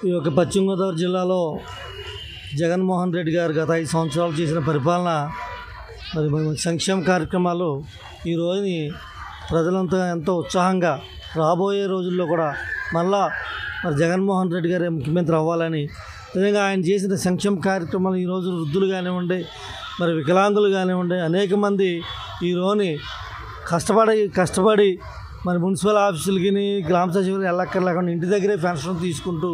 ఈ యొక్క పశ్చిమ గోదావరి జిల్లాలో జగన్మోహన్ రెడ్డి గారు గత 5 సంవత్సరాలు చేసిన పరిపాలన మరి సంక్షేమ కార్యక్రమాలు ఈ రోజుని ప్రజలంతా ఎంతో ఉత్సాహంగా రాబోయే రోజుల్లో కూడా మళ్ళా మరి జగన్మోహన్ రెడ్డి గారే ముఖ్యమంత్రి అవ్వాలని నిజంగా ఆయన చేసిన సంక్షేమ కార్యక్రమాలు ఈరోజు వృద్ధులు కానివ్వండి మరి వికలాంగులు కానివ్వండి అనేక మంది ఈ రోజుని కష్టపడి మరి మున్సిపల్ ఆఫీసులకి గ్రామ సచివాలయం వెళ్ళక్కర్లేకుండా ఇంటి దగ్గరే పెన్షన్ తీసుకుంటూ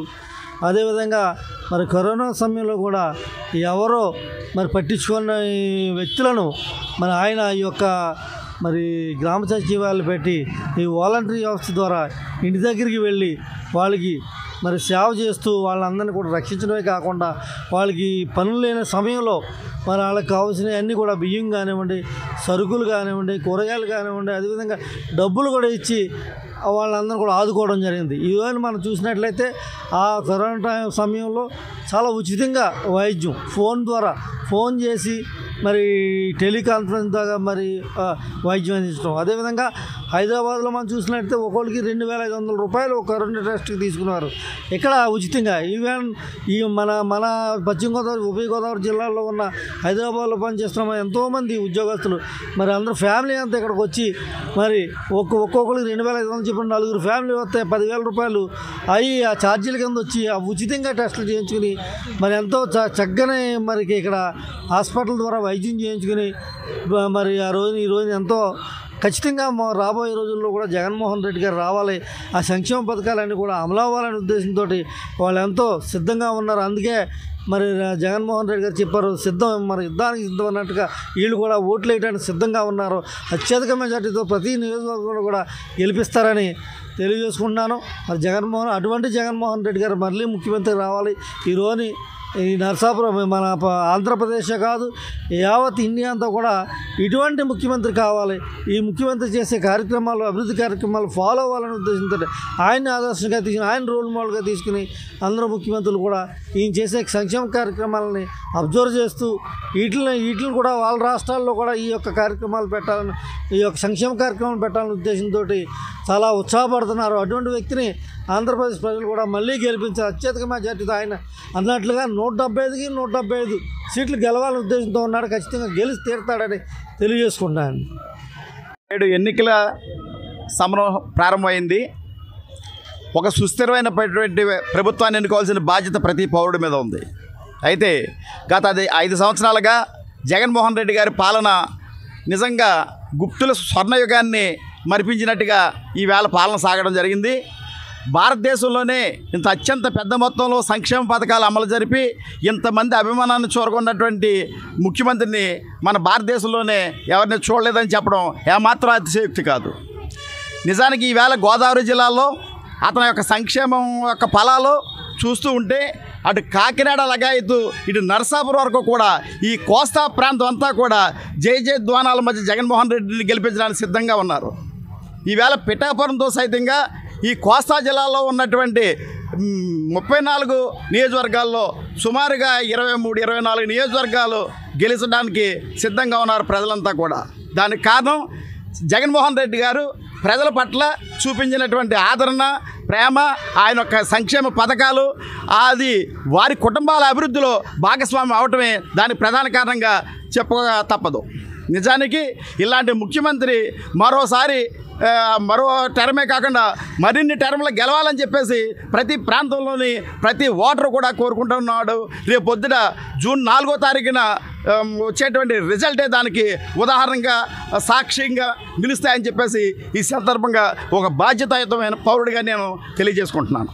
అదేవిధంగా మరి కరోనా సమయంలో కూడా ఎవరో మరి పట్టించుకున్న వ్యక్తులను మరి ఆయన ఈ యొక్క మరి గ్రామ సచివాలయాలు పెట్టి ఈ వాలంటరీ వ్యవస్థ ద్వారా ఇంటి దగ్గరికి వెళ్ళి వాళ్ళకి మరి సేవ చేస్తూ వాళ్ళందరినీ కూడా రక్షించడమే కాకుండా వాళ్ళకి పనులు లేని సమయంలో మరి వాళ్ళకి కావాల్సినవన్నీ కూడా బియ్యం కానివ్వండి సరుకులు కానివ్వండి కూరగాయలు కానివ్వండి అదేవిధంగా డబ్బులు కూడా ఇచ్చి వాళ్ళందరూ కూడా ఆదుకోవడం జరిగింది. ఈరోజు మనం చూసినట్లయితే ఆ కరోనా సమయంలో చాలా ఉచితంగా వైద్యం ఫోన్ చేసి మరి టెలికాన్ఫరెన్స్ ద్వారా మరి వైద్యం అందించడం. అదేవిధంగా హైదరాబాద్లో మనం చూసినట్లయితే ఒక్కొక్కరికి 2,500 రూపాయలు ఒక కరోనా టెస్ట్కి తీసుకున్నారు. ఇక్కడ ఉచితంగా ఈవెన్ ఈ మన పశ్చిమ గోదావరి ఉభయ గోదావరి జిల్లాలో ఉన్న హైదరాబాద్లో పనిచేస్తున్న ఎంతోమంది ఉద్యోగస్తులు మరి అందరూ ఫ్యామిలీ అంతా ఇక్కడికి వచ్చి మరి ఒక్కొక్కరికి 2,500 చెప్పిన 4 ఫ్యామిలీ వస్తే 10,000 రూపాయలు అవి ఆ ఛార్జీల కింద వచ్చి ఆ ఉచితంగా టెస్టులు చేయించుకుని మరి ఎంతో చక్కని మరి ఇక్కడ హాస్పిటల్ ద్వారా వైద్యం చేయించుకుని మరి ఈ రోజు ఎంతో ఖచ్చితంగా రాబోయే రోజుల్లో కూడా జగన్మోహన్ రెడ్డి గారు రావాలి, ఆ సంక్షేమ పథకాలన్నీ కూడా అమలు అవ్వాలనే ఉద్దేశంతో వాళ్ళు ఎంతో సిద్ధంగా ఉన్నారు. అందుకే మరి జగన్మోహన్ రెడ్డి గారు చెప్పారు మరి యుద్ధానికి సిద్ధం అన్నట్టుగా వీళ్ళు కూడా ఓట్లు వేయడానికి సిద్ధంగా ఉన్నారు. అత్యధిక మెజార్టీతో ప్రతి నియోజకవర్గంలో కూడా గెలిపిస్తారని తెలియజేసుకుంటున్నాను. మరి అటువంటి జగన్మోహన్ రెడ్డి గారు మళ్ళీ ముఖ్యమంత్రి రావాలి. ఈ నరసాపురం మన ఆంధ్రప్రదేశే కాదు యావత్ ఇండియా అంతా కూడా ఇటువంటి ముఖ్యమంత్రి కావాలి. ఈ ముఖ్యమంత్రి చేసే కార్యక్రమాలు అభివృద్ధి కార్యక్రమాలు ఫాలో అవ్వాలనే ఉద్దేశంతో ఆయన్ని ఆదర్శంగా తీసుకుని ఆయన రోల్ మోడల్గా తీసుకుని అందరూ ముఖ్యమంత్రులు కూడా ఈయన చేసే సంక్షేమ కార్యక్రమాలని అబ్జర్వ్ చేస్తూ వీటిని కూడా వాళ్ళ రాష్ట్రాల్లో కూడా ఈ యొక్క కార్యక్రమాలు పెట్టాలని ఈ యొక్క సంక్షేమ కార్యక్రమాలు పెట్టాలనే ఉద్దేశంతో చాలా ఉత్సాహపడుతున్నారు. అటువంటి వ్యక్తిని ఆంధ్రప్రదేశ్ ప్రజలు కూడా మళ్ళీ గెలిపించారు. అత్యధిక మెజార్టీతో ఆయన అన్నట్లుగా 175కి 175 సీట్లు గెలవాలనే ఉద్దేశంతో ఉన్నాడు. ఖచ్చితంగా గెలిచి తీరుతాడని తెలియజేసుకుంటాను. 7 ఎన్నికల సమరం ప్రారంభమైంది. ఒక సుస్థిరమైనటువంటి ప్రభుత్వాన్ని ఎన్నుకోవాల్సిన బాధ్యత ప్రతి పౌరుడి మీద ఉంది. అయితే గత 5 సంవత్సరాలుగా జగన్మోహన్ రెడ్డి గారి పాలన నిజంగా గుప్తుల స్వర్ణయుగాన్ని మరిపించినట్టుగా ఈవేళ పాలన సాగడం జరిగింది. భారతదేశంలోనే ఇంత అత్యంత పెద్ద మొత్తంలో సంక్షేమ పథకాలు అమలు జరిపి ఇంతమంది అభిమానాన్ని చూరగొన్నటువంటి ముఖ్యమంత్రిని మన భారతదేశంలోనే ఎవరిని చూడలేదని చెప్పడం ఏమాత్రం అతిశయోక్తి కాదు. నిజానికి ఈవేళ గోదావరి జిల్లాలో అతని యొక్క సంక్షేమం యొక్క ఫలాలు చూస్తూ ఉంటే అటు కాకినాడ లగాయతు ఇటు నరసాపురం వరకు కూడా ఈ కోస్తా ప్రాంతం అంతా కూడా జయధ్వానాల మధ్య జగన్మోహన్ రెడ్డిని గెలిపించడానికి సిద్ధంగా ఉన్నారు. ఈవేళ పిఠాపురంతో సైతంగా ఈ కోస్తా జిల్లాలో ఉన్నటువంటి 34 నియోజకవర్గాల్లో సుమారుగా 23-24 నియోజకవర్గాలు గెలిచడానికి సిద్ధంగా ఉన్నారు ప్రజలంతా కూడా. దానికి కారణం జగన్మోహన్ రెడ్డి గారు ప్రజల పట్ల చూపించినటువంటి ఆదరణ, ప్రేమ, ఆయన యొక్క సంక్షేమ పథకాలు, అది వారి కుటుంబాల అభివృద్ధిలో భాగస్వామ్యం అవటమే దానికి ప్రధాన కారణంగా చెప్పక తప్పదు. నిజానికి ఇలాంటి ముఖ్యమంత్రి మరో టర్మే కాకుండా మరిన్ని టర్మ్లు గెలవాలని చెప్పేసి ప్రతి ప్రాంతంలోని ప్రతి ఓటరు కూడా కోరుకుంటున్నాడు. రేపు పొద్దున జూన్ 4వ తారీఖున వచ్చేటువంటి రిజల్టే దానికి ఉదాహరణగా సాక్ష్యంగా నిలుస్తాయని చెప్పేసి ఈ సందర్భంగా ఒక బాధ్యతాయుతమైన పౌరుడిగా నేను తెలియజేసుకుంటున్నాను.